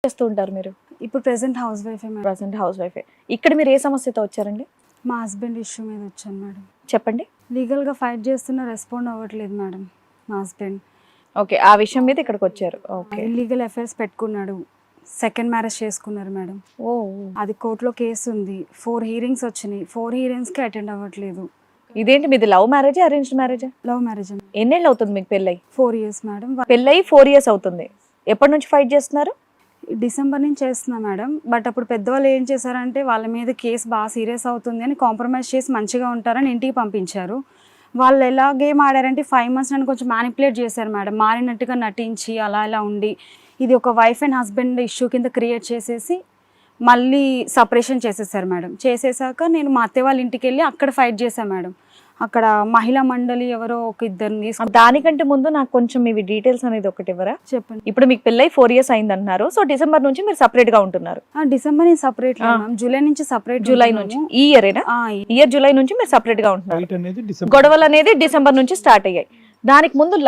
చేస్తూ ఉంటారు మీరు? ఇప్పుడు present house wife madam. Present house వైఫే. ఇక్కడ మీరు ఏ సమస్యతో వచ్చారండి? మా హస్బెండ్ ఇష్యూ మీద వచ్చాను మేడం. చెప్పండి. లీగల్గా ఫైట్ చేస్తున్నా, రెస్పాండ్ అవ్వట్లేదు మేడం మా హస్బెండ్. ఓకే, ఆ విషయం మీద ఇక్కడికి వచ్చారు. ఓకే. ఇల్లీగల్ అఫైర్స్ పెట్టుకున్నాడు, సెకండ్ మ్యారేజ్ చేసుకున్నారు మేడం. ఓ, అది కోర్టులో కేసు ఉంది, 4 hearings వచ్చినాయి. 4 hearingsకి అటెండ్ అవ్వట్లేదు. ఇదేంటి మీది లవ్ మ్యారేజా అరేంజ్డ్ మ్యారేజా? Love marriage. ఎన్నేళ్ళు అవుతుంది మీకు పెళ్ళై? 4 years మేడం. పెళ్ళై 4 years అవుతుంది. ఎప్పటి నుంచి ఫైట్ చేస్తున్నారు? డిసెంబర్ నుంచి చేస్తున్నా మేడం. బట్ అప్పుడు పెద్దవాళ్ళు ఏం చేశారంటే వాళ్ళ మీద కేసు బాగా సీరియస్ అవుతుంది అని కాంప్రమైజ్ చేసి మంచిగా ఉంటారని ఇంటికి పంపించారు. వాళ్ళు ఎలా గేమ్ ఆడారంటే 5 months నన్ను కొంచెం మ్యానిపులేట్ చేశారు మేడం. మారినట్టుగా నటించి అలా ఇలా ఉండి ఇది ఒక వైఫ్ అండ్ హస్బెండ్ ఇష్యూ కింద క్రియేట్ చేసేసి మళ్ళీ సపరేషన్ చేసేసారు మేడం. చేసేసాక నేను మా అత్తయ్య వాళ్ళ ఇంటికి వెళ్ళి అక్కడ ఫైట్ చేశాను మేడం. అక్కడ మహిళా మండలి ఎవరో ఒక ఇద్దరిని దానికంటే ముందు నాకు కొంచెం ఇవి డీటెయిల్స్ అనేది ఒకటి ఇవ్వరా? చెప్పండి. ఇప్పుడు మీకు పెళ్ళై 4 years అయింది అంటున్నారు. సో డిసెంబర్ నుంచి మీరు సపరేట్ గా ఉంటున్నారు. డిసెంబర్ నుంచి సపరేట్, జూలై నుంచి సపరేట్. జూలై నుంచి ఈ ఇయర్ జూలై నుంచి మీరు సపరేట్ గా ఉంటున్నారు. గొడవలు అనేది డిసెంబర్ నుంచి స్టార్ట్ అయ్యాయి. దానికి ముందు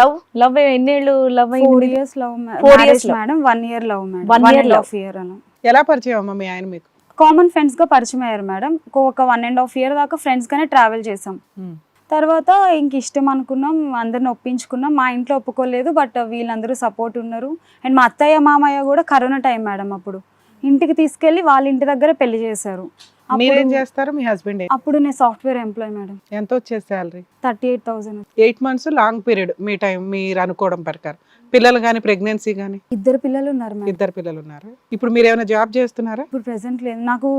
లవ్ ఎన్నేళ్ళు love? 4 years love. 4 years madam. 1 year love madam. 1.5 year అలా. ఎలా పరిచయం అమ్మా మీ ఆయన మీకు? కామన్ ఫ్రెండ్స్ గా పరిచయం అయ్యారు మేడం. ఒక 1.5 year దాకా ఫ్రెండ్స్ గానే ట్రావెల్ చేసాం. తర్వాత ఇంక ఇష్టం అనుకున్నాం, అందరిని ఒప్పించుకున్నాం. మా ఇంట్లో ఒప్పుకోలేదు, బట్ వీళ్ళందరూ సపోర్ట్ ఉన్నారు. అండ్ మా అత్తయ్య మామయ్య కూడా కరోనా టైం మేడం, అప్పుడు ఇంటికి తీసుకెళ్లి వాళ్ళ ఇంటి దగ్గర పెళ్లి చేశారు. మీరేం చేస్తారు? మీ హస్బెండ్? అప్పుడు నేను సాఫ్ట్వేర్ ఎంప్లాయ్ మేడం. ఎంత వచ్చేది శాలరీ? 38,000. 8 months లాంగ్ పీరియడ్ మీ టైం మీరు అనుకోవడం ప్రకారం. పిల్లలు కానీ ప్రెగ్నెన్సీ కానీ? 2 పిల్లలు ఉన్నారు మేడం. 2 పిల్లలు ఉన్నారు. ఇప్పుడు మీరు ఏమైనా జాబ్ చేస్తున్నారా? ఇప్పుడు ప్రెసెంట్ లేదు. నాకు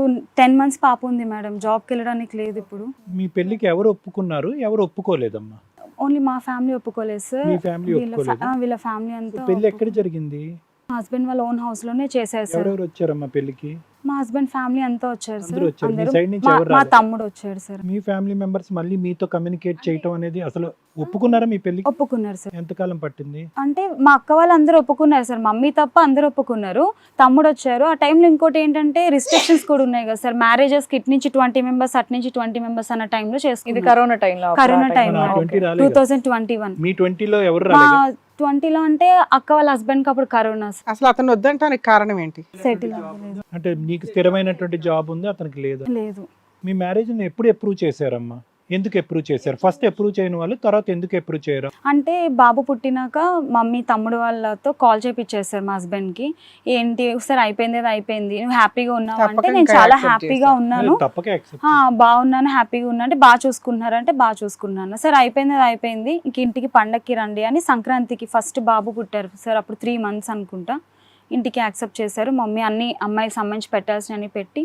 10 months పాప ఉంది మేడం. జాబ్కి వెళ్ళడానికి లేదు ఇప్పుడు. మీ పెళ్లికి ఎవరు ఒప్పుకున్నారు, ఎవరు ఒప్పుకోలేదమ్మా? ఓన్లీ మా ఫ్యామిలీ ఒప్పుకోలేదు సార్. మీ ఫ్యామిలీ ఒప్పుకోలేదు? వీళ్ళ ఫ్యామిలీ అంతా. పెళ్లి ఎక్కడ జరిగింది? మా హస్బెండ్ వాళ్ళ ఓన్ హౌస్ లోనే చేశారు సార్. ఎవరెవరు వచ్చారమ్మా పెళ్లికి? మా హస్బెండ్ ఫ్యామిలీ అంతా వచ్చారు సార్. అందరూ వచ్చారు. మీ సైడ్ నుంచి ఎవరు మా రాలేదు? తమ్ముడు వచ్చాడు సార్. మీ ఫ్యామిలీ మెంబర్స్ మళ్ళీ మీతో కమ్యూనికేట్ చేయటం అనేది అసలు ఒప్పుకున్నారా మీ పెళ్లికి? ఒప్పుకున్నారు సార్. ఎంతకాలం పట్టింది? అంటే మా అక్క వాళ్ళు అందరూ ఒప్పుకున్నారు సార్. మమ్మీ తప్ప అందరూ ఒప్పుకున్నారు. తమ్ముడు వచ్చారు. ఆ టైంలో ఇంకోటి ఏంటంటే రిస్ట్రిక్షన్స్ కూడా ఉన్నాయి కదా సార్. మ్యారేజెస్ కి ఇటు నుంచి 20 members, అటు నుంచి 20 members అన్న టైంలో ఇది చేసుకున్నారు. కరోనా టైంలో. కరోనా టైంలో 20 రాలేదు. 2021. మీ 20లో ఎవరు మా రాలేదు? 20లో అంటే అక్క వాళ్ళ హస్బెండ్ కి అప్పుడు కరోనా అసలు అతను వద్దంటానికి కారణం ఏంటి? సెటిల్ అవ్వలేదు. అంటే నీకు స్థిరమైనటువంటి జాబ్ ఉంది, అతనికి లేదు. లేదు. మీ మ్యారేజ్ ఎప్పుడు అప్రూవ్ చేశారమ్మా? ఎందుకు అప్రూవ్ చేశారు? ఫస్ట్ అప్రూవ్ చేయని వాళ్ళు తర్వాత ఎందుకు అప్రూవ్ చేయరు? అంటే బాబు పుట్టినాక మమ్మీ తమ్ముడు వాళ్ళతో కాల్ చేపించేస్తారు మా హస్బెండ్ కి. ఏంటి సార్ అయిపోయింది, అయిపోయింది, నువ్వు హ్యాపీగా ఉన్నావు అంటే నేను చాలా హ్యాపీగా ఉన్నాను, తప్పక యాక్సెప్ట్. బాగున్నాను, హ్యాపీగా ఉన్నా అంటే బాగా చూసుకుంటున్నారు అంటే బాగా చూసుకున్నాను సార్. అయిపోయింది ఇంక ఇంటికి పండక్కి రండి అని సంక్రాంతికి ఫస్ట్ బాబు పుట్టారు సార్. అప్పుడు 3 months అనుకుంటా. ఇంటికి యాక్సెప్ట్ చేశారు. మమ్మీ అన్ని అమ్మాయికి సంబంధించి పెట్టాల్సినవి పెట్టి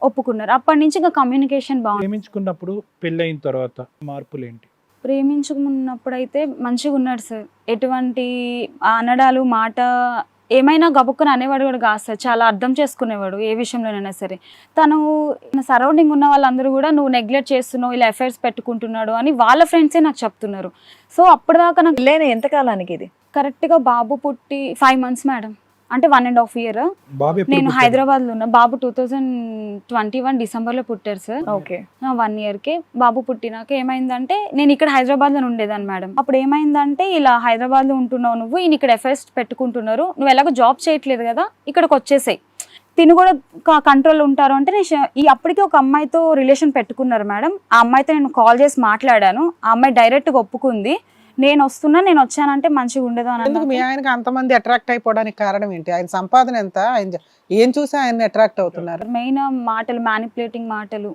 ఒప్పుకున్నారు. అప్పటి నుంచి ఇంకా కమ్యూనికేషన్ బాగుంది. ప్రేమించుకున్నప్పుడు పెళ్ళైన తర్వాత మార్పులు ఏంటి? ప్రేమించుకున్నప్పుడు అయితే మంచిగా ఉన్నాడు సార్. ఎటువంటి అనడాలు మాట ఏమైనా గబుక్కుని అనేవాడు కూడా కాదు సార్. చాలా అర్థం చేసుకునేవాడు ఏ విషయంలోనైనా సరే. తను సరౌండింగ్ ఉన్న వాళ్ళందరూ కూడా నువ్వు నెగ్లెక్ట్ చేస్తున్నావు, ఇలా అఫైర్స్ పెట్టుకుంటున్నాడు అని వాళ్ళ ఫ్రెండ్సే నాకు చెప్తున్నారు. సో అప్పటిదాకా నాకు పెళ్ళైన ఎంత కాలానికి ఇది? కరెక్ట్గా బాబు పుట్టి 5 months మేడం. అంటే 1.5 year. నేను హైదరాబాద్ లో ఉన్నా. బాబు 2021 డిసెంబర్లో పుట్టారు సార్. ఓకే. 1 yearకే బాబు పుట్టినాక ఏమైందంటే నేను ఇక్కడ హైదరాబాద్ లో ఉండేదాన్ని మేడం. అప్పుడు ఏమైందంటే ఇలా హైదరాబాద్ లో ఉంటున్నావు నువ్వు, ఈయన ఇక్కడ ఎఫైర్స్ పెట్టుకుంటున్నారు, నువ్వు ఎలాగో జాబ్ చేయట్లేదు కదా, ఇక్కడికి వచ్చేసాయి, తిను కూడా కంట్రోల్ ఉంటారు అంటే నేను అప్పటికే ఒక అమ్మాయితో రిలేషన్ పెట్టుకున్నారు మేడం. ఆ అమ్మాయితో నేను కాల్ చేసి మాట్లాడాను. ఆ అమ్మాయి డైరెక్ట్గా ఒప్పుకుంది. నేను వచ్చానంటే మంచిగా ఉండదు అని. ఎందుకు మీ ఆయనకి అంతమంది అట్రాక్ట్ అయిపోవడానికి కారణం ఏంటి? ఆయన సంపాదన ఎంత? ఆయన ఏం చూసి ఆయన అట్రాక్ట్ అవుతున్నారు? మెయిన్ మాటలు, మ్యానిపులేటింగ్ మాటలు.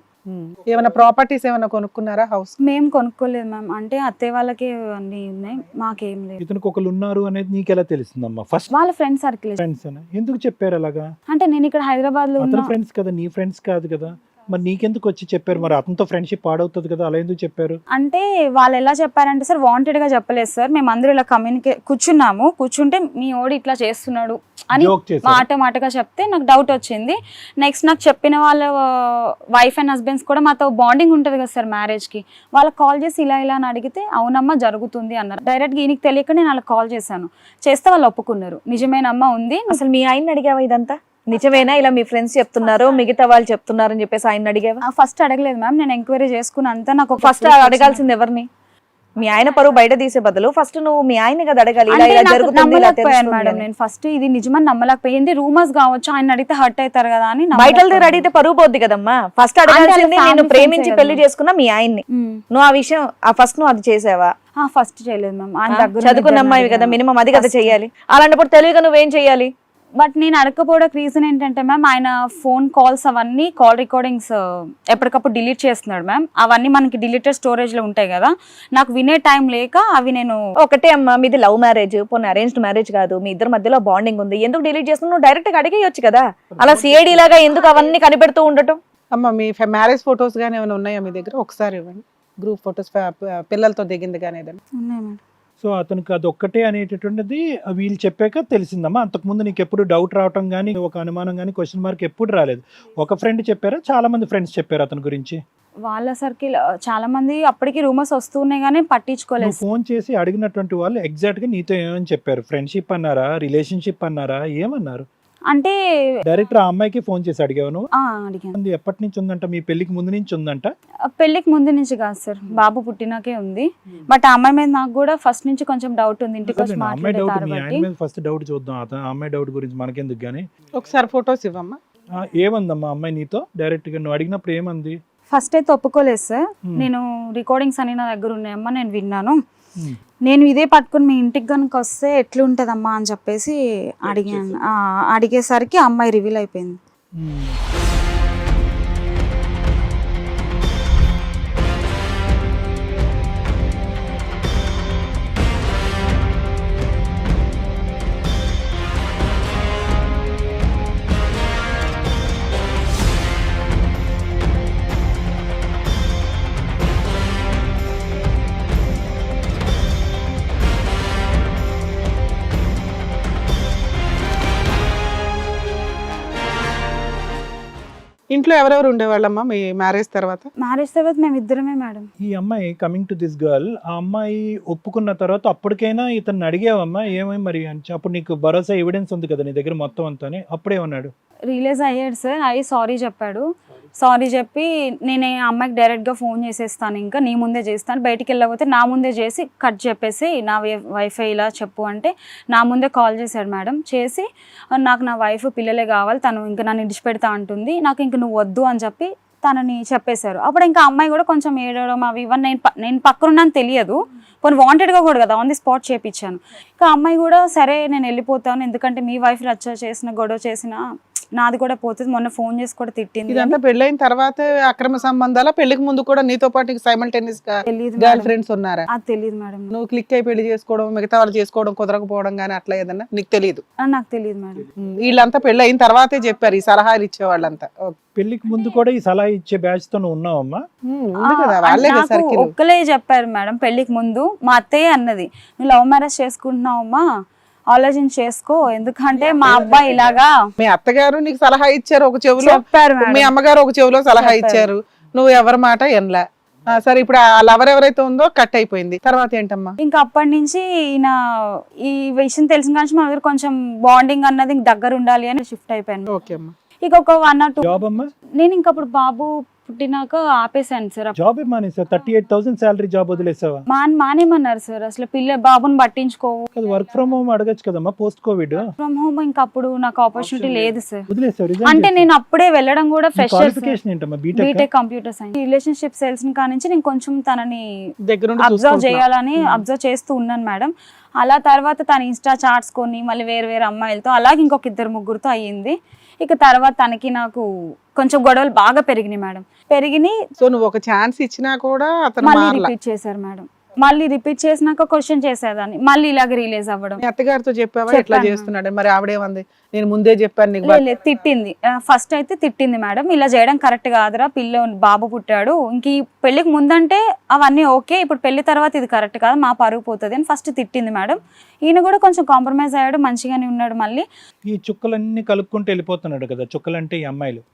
ఏమైనా ప్రాపర్టీస్ ఏమైనా కొనుక్కున్నారా? హౌస్ మేము కొనుక్కోలేదు మ్యామ్. అంటే అత్తయ్య వాళ్ళకి అన్ని ఉన్నాయి, మాకేం లేదు. ఇతనికి ఒకళ్ళు ఉన్నారు అనేది నీకు ఎలా తెలిసిందమ్మా? ఫస్ట్ వాళ్ళ ఫ్రెండ్ సర్కిల్. ఫ్రెండ్స్ ఎందుకు చెప్పారు అలాగా? అంటే నేను ఇక్కడ హైదరాబాద్ లో అతని ఫ్రెండ్స్ కదా, నీ ఫ్రెండ్స్ కాదు కదా, మరి నీకెందుకు వచ్చి చెప్పారు? మరి అతనితో ఫ్రెండ్షిప్ పాడవుతుంది కదా, అలా ఎందుకు చెప్పారు? అంటే వాళ్ళు ఎలా చెప్పారంటే సార్, వాంటెడ్ గా చెప్పలేదు సార్. మేము అందరూ ఇలా కూర్చుంటే మీ ఓడి ఇట్లా చేస్తున్నాడు అని మాటగా చెప్తే నాకు డౌట్ వచ్చింది. నెక్స్ట్ నాకు చెప్పిన వాళ్ళ వైఫ్ అండ్ హస్బెండ్స్ కూడా మాతో బాండింగ్ ఉంటుంది కదా సార్ మ్యారేజ్ కి. వాళ్ళకి కాల్ చేసి ఇలా అని అడిగితే అవునమ్మా జరుగుతుంది అన్నారు. డైరెక్ట్ గా ఈయనకి తెలియక నేను వాళ్ళకి కాల్ చేశాను. చేస్తే వాళ్ళు ఒప్పుకున్నారు, నిజమేనమ్మా ఉంది. అసలు మీ ఆయన అడిగావా ఇదంతా నిజమేనా, ఇలా మీ ఫ్రెండ్స్ చెప్తున్నారు, మిగతా వాళ్ళు చెప్తున్నారు అని చెప్పేసి ఆయన అడిగావా? ఫస్ట్ అడగలేదు మ్యామ్. నేను ఎంక్వైరీ చేసుకున్నంత నాకు ఫస్ట్ అడగాల్సింది ఎవరిని? మీ ఆయన పరువు బయట తీసే బదులు ఫస్ట్ నువ్వు మీ ఆయన కదా అడగాలి, ఇలా అంటే ఇలా నాకు జరుగుతుంది, ఇలా నమ్మలేకపోయాను తెలుస్తుంది మేడం. అని. నేను ఫస్ట్ ఇది నిజమని నమ్మలేకపోయింది. రూమర్స్ కావచ్చు, ఆయన అడిగితే హర్ట్ అవుతారు కదా అని బయట దగ్గర అడిగితే పరువు పోద్ది కదమ్మా. ఫస్ట్ అడగాల్సింది family నేను ప్రేమించి friends పెళ్లి చేసుకున్నా మీ ఆయన్ని. నువ్వు ఆ విషయం ఫస్ట్ నువ్వు అది చేసావా? ఫస్ట్ చేయలేదు మ్యామ్. ఆయన దగ్గర చదువుకున్న అమ్మాయి కదా, మినిమం అది కదా చెయ్యాలి. అలాంటప్పుడు తెలివిగా నువ్వేం చెయ్యాలి? బట్ నేను అడగకపోవడానికి రీజన్ ఏంటంటే మ్యామ్, ఆయన ఫోన్ కాల్స్ అవన్నీ కాల్ రికార్డింగ్స్ ఎప్పటికప్పుడు డిలీట్ చేస్తున్నాడు మ్యామ్. అవన్నీ మనకి డిలీటెడ్ స్టోరేజ్ లో ఉంటాయి కదా, నాకు వినే టైం లేక అవి నేను ఒకటే అమ్మా, మీది లవ్ మ్యారేజ్, పోనీ అరేంజ్డ్ మ్యారేజ్ కాదు, మీ ఇద్దరి మధ్యలో బాండింగ్ ఉంది, ఎందుకు డిలీట్ చేస్తున్నావు? నువ్వు డైరెక్ట్ గా అడిగేయొచ్చు కదా. అలా సిఐడి లాగా ఎందుకు అవన్నీ కనిపెడుతూ ఉండటం? అమ్మ మీ మ్యారేజ్ ఫొటోస్ గానీ ఏమైనా ఉన్నాయా మీ దగ్గర? ఒకసారి ఇవ్వండి, గ్రూప్ ఫొటోస్ పిల్లలతో దిగింది కానీ ఏదైనా. ఉన్నాయి మేడం. సో అతనికి అది ఒక్కటే అనేటటువంటిది వీళ్ళు చెప్పాక తెలిసిందమ్మా. అంతకుముందు నీకు ఎప్పుడు డౌట్ రావటం కానీ, ఒక అనుమానం కానీ, క్వశ్చన్ మార్క్ ఎప్పుడు రాలేదు? ఒక ఫ్రెండ్ చెప్పారా, చాలా మంది ఫ్రెండ్స్ చెప్పారు అతని గురించి? వాళ్ళ సర్కిల్ చాలా మంది అప్పటికి రూమర్స్ వస్తున్నాయి కానీ పట్టించుకోలేదు. ఫోన్ చేసి అడిగినటువంటి వాళ్ళు ఎగ్జాక్ట్ గా నీతో ఏమని చెప్పారు? ఫ్రెండ్షిప్ అన్నారా, రిలేషన్షిప్ అన్నారా, ఏమన్నారు? అంటే డైరెక్ట్ ఆ అమ్మాయికి ఫోన్ చేసి అడిగావు నువ్వు? అడిగాను. ఎప్పటి నుంచి ఉందంట? మీ పెళ్లికి ముందు నుంచి ఉందంట? పెళ్లికి ముందు నుంచి కాదు సార్, బాబు పుట్టినాకే ఉంది. బట్ ఆ అమ్మాయి మీద నాకు కూడా ఫస్ట్ నుంచి కొంచెం డౌట్ ఉంది. ఇంటికి వచ్చి అమ్మాయి డౌట్, మీ మాట్లాడేది ఆయన మీద ఫస్ట్ డౌట్ చూద్దాం. అతను అమ్మాయి డౌట్ గురించి మనకెందుకు గానీ. ఒకసారి ఫొటోస్ ఇవ్వమ్మా. ఏమందమ్మా అమ్మాయి నీతో డైరెక్ట్ గా? నువ్వు అడిగినప్పుడు ఏమంది? ఫస్ట్ అయితే ఒప్పుకోలేదు సార్. నేను రికార్డింగ్స్ అని నా దగ్గర ఉన్నాయమ్మా, నేను విన్నాను, నేను ఇదే పట్టుకుని మీ ఇంటికి కనుక వస్తే ఎట్లుంటదమ్మా అని చెప్పేసి అడిగాను. అడిగేసరికి అమ్మాయి రివీల్ అయిపోయింది. ఇంట్లో ఎవరెవరు ఉండేవాళ్ళమ్మా మీ మ్యారేజ్ తర్వాత? మ్యారేజ్ తర్వాత మేము ఇద్దరమే మేడం. ఈ అమ్మాయి కమింగ్ టు దిస్ గర్ల్, ఆ అమ్మాయి ఒప్పుకున్న తర్వాత అప్పటికైనా ఇతన్ని అడిగావమ్మా ఏమై మరి అని? అప్పుడు నీకు భరోసా ఎవిడెన్స్ ఉంది కదా నీ దగ్గర మొత్తం అంతా, అప్పుడేమన్నాడు? రిలీజ్ అయ్యాడు సార్, అయ్యి సారీ చెప్పాడు. సారీ చెప్పి నేను ఆ అమ్మాయికి డైరెక్ట్గా ఫోన్ చేసేస్తాను, ఇంకా నీ ముందే చేస్తాను, బయటికి వెళ్ళకపోతే నా ముందే చేసి కట్ చెప్పేసి నా వైఫై ఇలా చెప్పు అంటే నా ముందే కాల్ చేశాడు మేడం. చేసి నాకు నా వైఫ్ పిల్లలే కావాలి, తను ఇంకా నన్ను ఇడిచిపెడతా అంటుంది, నాకు ఇంక నువ్వు వద్దు అని చెప్పి తనని చెప్పేశారు. అప్పుడు ఇంకా అమ్మాయి కూడా కొంచెం ఏడవడం అవి ఇవన్నీ నేను పక్కనున్నాను తెలియదు, కొన్ని వాంటెడ్గా కూడా కదా ఆన్ ది స్పాట్ చేపించాను. ఇంకా అమ్మాయి కూడా సరే నేను వెళ్ళిపోతాను, ఎందుకంటే మీ వైఫ్ రచ్చ చేసిన గొడవ చేసిన నాది కూడా పోతుంది, మొన్న ఫోన్ చేసి కూడా తిట్టింది. ఇదంతా పెళ్ళైన తర్వాత అక్రమ సంబంధాల? పెళ్లికి ముందు కూడా నీతో పాటు సైమల్టేనియస్ గా గర్ల్ ఫ్రెండ్స్ ఉన్నారా? అది తెలియదు మేడం. నువ్వు క్లిక్ అయి పెళ్లి చేసుకోవడం, మిగతా వాళ్ళు చేసుకోవడం కుదరకపోవడం కానీ అట్లా ఏదన్నా నీకు తెలియదు? నాకు తెలియదు మేడం. వీళ్ళంతా పెళ్లి అయిన తర్వాతే చెప్పారు ఈ సలహాలు ఇచ్చే వాళ్ళంతా. పెళ్లికి ముందు కూడా ఈ సలహా ఇచ్చే బ్యాచ్ తో నువ్వు ఉన్నావమ్మా? నాకు ఒక్కలే చెప్పారు మేడం పెళ్లికి ముందు. మా అత్తయ్య అన్నది, నువ్వు లవ్ మ్యారేజ్ చేసుకుంటున్నావమ్మా, ఆలోచన చేసుకో, ఎందుకంటే మా అబ్బాయి ఇలాగా. మీ అత్తగారు నీకు సలహా ఇచ్చారు ఒక చెవిలో, చెప్పారు మీ అమ్మగారు ఒక చెవిలో సలహా ఇచ్చారు, నువ్వు ఎవరి మాట ఎనలా. సరే ఇప్పుడు ఆ లవర్ ఎవరైతే ఉందో కట్ అయిపోయింది, తర్వాత ఏంటమ్మా? ఇంకా అప్పటి నుంచి ఈయన ఈ విషయం తెలిసిన కానీ మా దగ్గర కొంచెం బాండింగ్ అన్నది దగ్గర ఉండాలి అని షిఫ్ట్ అయిపోయాను. ఓకే అమ్మా. ఇక ఒక 1 or 2 జాబ్ అమ్మా? నేను ఇంకా అప్పుడు బాబు పుట్టినాక ఆపేసాను సార్. జాబ్ మానేసా? 38,000 శాలరీ జాబ్ వదిలేసావా? మానేమన్నారు సార్, అసలు బాబుని పట్టించుకోవు. వర్క్ ఫ్రమ్ హోమ్ అడగచ్చు కదమ్మా పోస్ట్ కోవిడ్. ఫ్రమ్ హోమ్ ఇంకా అప్పుడు నాకు ఆపర్చునిటీ లేదు సార్. వదిలేసావు? అంటే నేను అప్పుడే వెళ్ళడం కూడా ఫ్రెషర్. క్వాలిఫికేషన్ ఏంటమ్మా? B Tech computer science. Relationship sales కానించి నేను కొంచెం తనని దగ్గర అబ్జర్వ్ చేయాలని అబ్జర్వ్ చేస్తూ ఉన్నాను మేడం. అలా తర్వాత తన ఇన్స్టా చార్ట్స్ కొని మళ్ళీ వేరే అమ్మాయిలతో అలాగే ఇంకొక 2-3 అయ్యింది. ఇక తర్వాత తనకి నాకు కొంచెం గొడవలు బాగా పెరిగినాయి మేడం. సో నువ్వు ఒక ఛాన్స్ ఇచ్చినా కూడా అతను మళ్ళీ రిపీట్ చేశారు మేడం. మళ్ళీ రిపీట్ చేసినాక క్వశ్చన్ చేసేదాన్ని, మళ్ళీ ఇలాగ రిలీజ్ అవ్వడం. మీ అత్తగారితో చెప్పావా ఎట్లా చేస్తున్నాడు? మరి ఆవిడేమంది? నేను ముందే చెప్పాను నీకు. తిట్టింది, ఫస్ట్ అయితే తిట్టింది మేడం, ఇలా చేయడం కరెక్ట్ కాదురా, బాబు పుట్టాడు, ఇంక ఈ పెళ్లికి ముందంటే అవన్నీ ఓకే, ఇప్పుడు పెళ్లి తర్వాత ఇది కరెక్ట్ కాదు, మా పరుగు పోతుంది అని ఫస్ట్ తిట్టింది మేడం. ఈయన కూడా కొంచెం కాంప్రమైజ్ అయ్యాడు, మంచిగానే ఉన్నాడు. మళ్ళీ ఈ చుక్కలన్నీ కలుపుకుంటూ వెళ్ళిపోతున్నాడు కదా, చుక్కలంటే ఈ అమ్మాయిలు.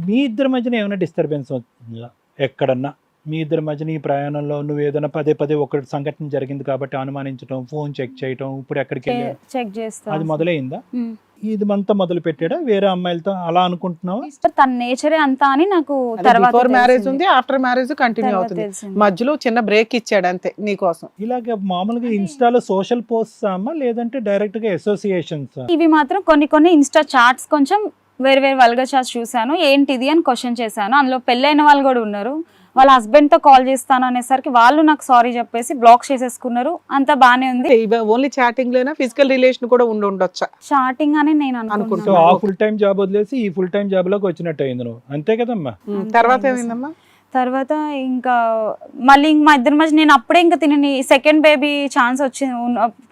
మీ ఇద్దరి మధ్యన ఏమైనా డిస్టర్బెన్స్ అవుతుందా ఎక్కడన్నా? మీ ఇద్దరి మధ్యన ఈ ప్రయాణంలో నువ్వు ఏదైనా పదే ఒక సంఘటన జరిగింది కాబట్టి అనుమానించడం, ఫోన్ చెక్ చేయటం, ఇప్పుడు ఎక్కడికి వెళ్ళి చెక్ చేస్తా, అది మొదలైందా? ఇది అంతా మొదలు పెట్టాడా వేరే అమ్మాయిలతో అలా అనుకుంటున్నావా? తన నేచరే అంతా అని నాకు తర్వాత బిఫోర్ మ్యారేజ్ తెలిసింది. ఉంది, ఆఫ్టర్ మ్యారేజ్ కంటిన్యూ తర్వాత అవుతుంది. తెలిసింది. మధ్యలో చిన్న బ్రేక్ ఇచ్చాడు అంతే నీకోసం. ఇలాగ మామూలుగా ఇన్స్టాలో సోషల్ పోస్ట్స్ అమ్మా లేదంటే డైరెక్ట్ గా అసోసియేషన్స్? ఇవి మాత్రం కొన్ని ఇన్స్టా చాట్స్ కొంచెం వేరే వల్గర్ చాట్స్ చూసాను. ఏంటిది అని క్వశ్చన్ చేశాను. అందులో పెళ్ళైన వాళ్ళు కూడా ఉన్నారు. వాళ్ళ హస్బెండ్ తో కాల్ చేస్తాను అనేసరికి వాళ్ళు నాకు సారీ చెప్పేసి బ్లాక్ చేసేసుకున్నారు. అంతా బానే ఉంది. ఓన్లీ చాటింగ్ లేనా ఫిజికల్ రిలేషన్ కూడా ఉండొచ్చా? చాటింగ్ అని నేను సో అనుకుంటున్నాను. ఆ ఫుల్ టైం జాబ్ వదిలేసి ఈ ఫుల్ టైం జాబ్ లోకి వచ్చినట్టు అయింది నువ్వు, అంతే కదమ్మా? తర్వాత ఏమైందమ్మా? తర్వాత ఇంకా మళ్ళీ మా ఇద్దరి మధ్య నేను అప్పుడే ఇంకా తినని సెకండ్ బేబీ ఛాన్స్ వచ్చింది,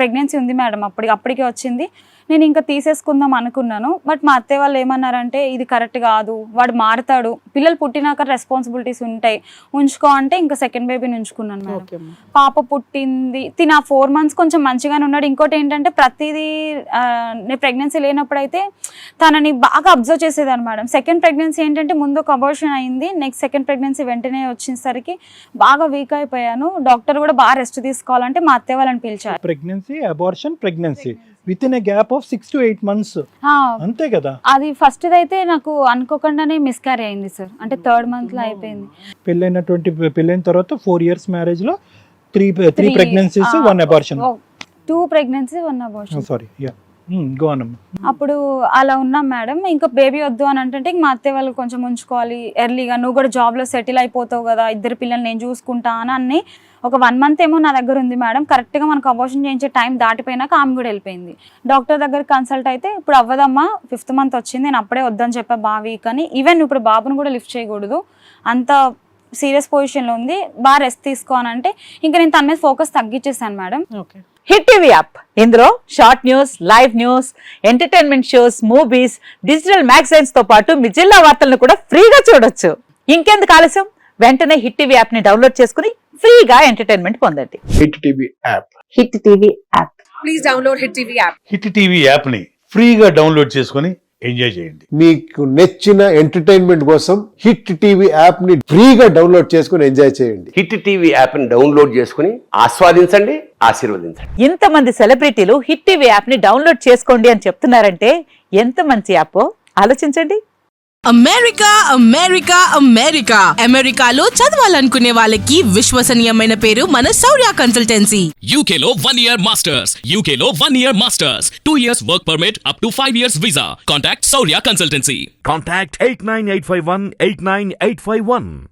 ప్రెగ్నెన్సీ ఉంది మేడం అప్పటికే వచ్చింది. నేను ఇంకా తీసేసుకుందాం అనుకున్నాను. బట్ మా అత్తయ్య వాళ్ళు ఏమన్నారంటే ఇది కరెక్ట్ కాదు, వాడు మారుతాడు, పిల్లలు పుట్టినాక రెస్పాన్సిబిలిటీస్ ఉంటాయి, ఉంచుకో అంటే ఇంకా సెకండ్ బేబీని ఉంచుకున్నాను మేడం. పాప పుట్టింది, తిన 4 months కొంచెం మంచిగానే ఉన్నాడు. ఇంకోటి ఏంటంటే ప్రతిదీ నేను ప్రెగ్నెన్సీ లేనప్పుడైతే తనని బాగా అబ్జర్వ్ చేసేదాన్ని మేడం. సెకండ్ ప్రెగ్నెన్సీ ఏంటంటే ముందు ఒక అబార్షన్ అయింది, నెక్స్ట్ సెకండ్ ప్రెగ్నెన్సీ వెంటనే వచ్చేసరికి బాగా వీక్ అయిపోయాను. డాక్టర్ కూడా బాగా రెస్ట్ తీసుకోవాలంటే మా అత్తయ్య వాళ్ళని పిలిచారు. Pregnancy, abortion, pregnancy with in a gap of 6 to 8 months, అంతే కదా? అది ఫస్ట్ అయితే నాకు అనుకోకుండానే మిస్క్యారీ అయింది సార్. అంటే 3rd month లో అయిపోయింది. పెళ్ళైన తర్వాత 4 years మ్యారేజ్ లో 3 pregnancies, 1 abortion. 2 pregnancies, 1 abortion. Sorry, yeah, go on. అప్పుడు అలా ఉన్నాం మేడం. ఇంకా బేబీ వద్దు అని అంటే మా అత్తయ్య వాళ్ళు కొంచెం ఉంచుకోవాలి ఎర్లీగా, నువ్వు కూడా జాబ్ లో సెటిల్ అయిపోతావు కదా, 2 పిల్లలు నేను చూసుకుంటా అని ఒక 1 month ఏమో నా దగ్గర ఉంది మేడం. కరెక్ట్ గా మనకు అబార్షన్ చేయించే టైం దాటిపోయినాక ఆమె కూడా వెళ్ళిపోయింది. డాక్టర్ దగ్గర కన్సల్ట్ అయితే ఇప్పుడు అవ్వదమ్మా, 5th month వచ్చింది, నేను అప్పుడే వద్దని చెప్పా బావి కానీ ఈవెన్ ఇప్పుడు బాబును కూడా లిఫ్ట్ చేయకూడదు, అంత సీరియస్ పొజిషన్ లో ఉంది, బాగా రెస్ట్ తీసుకో అని అంటే ఇంకా నేను తన మీద ఫోకస్ తగ్గించేసాను మేడం. హిట్ టీవీ యాప్, ఇందులో short news, live news, entertainment shows, movies, digital magazines తో పాటు మీ జిల్లా వార్తలను కూడా ఫ్రీగా చూడొచ్చు. ఇంకెందుకు ఆలస్యం, వెంటనే హిట్ టీవీ యాప్ ని డౌన్లోడ్ చేసుకుని ఫ్రీగా ఎంటర్టైన్మెంట్ పొందండి. Hit TV app. Hit TV app. Please download hit TV app. Hit TV app ని ఫ్రీగా డౌన్లోడ్ చేసుకొని ఎంజాయ్ చేయండి. మీకు నచ్చిన ఎంటర్టైన్మెంట్ కోసం హిట్ టీవీ యాప్ ని ఫ్రీగా డౌన్లోడ్ చేసుకొని ఎంజాయ్ చేయండి. హిట్ టీవీ యాప్ ని డౌన్లోడ్ చేసుకుని ఆస్వాదించండి, ఆశీర్వదించండి. ఇంతమంది సెలబ్రిటీలు హిట్ టీవీ యాప్ ని డౌన్లోడ్ చేసుకోండి అని చెప్తున్నారంటే ఎంత మంచి యాప్ ఆలోచించండి. అమెరికాలో చదవాలనుకునే వాళ్ళకి విశ్వసనీయమైన పేరు మన శౌర్య కన్సల్టెన్సీ. UK లో 1 year masters. UK లో 1 year masters. 2 years work permit up to 5 years visa. Contact Saurya Consultancy. Contact 89851 89851.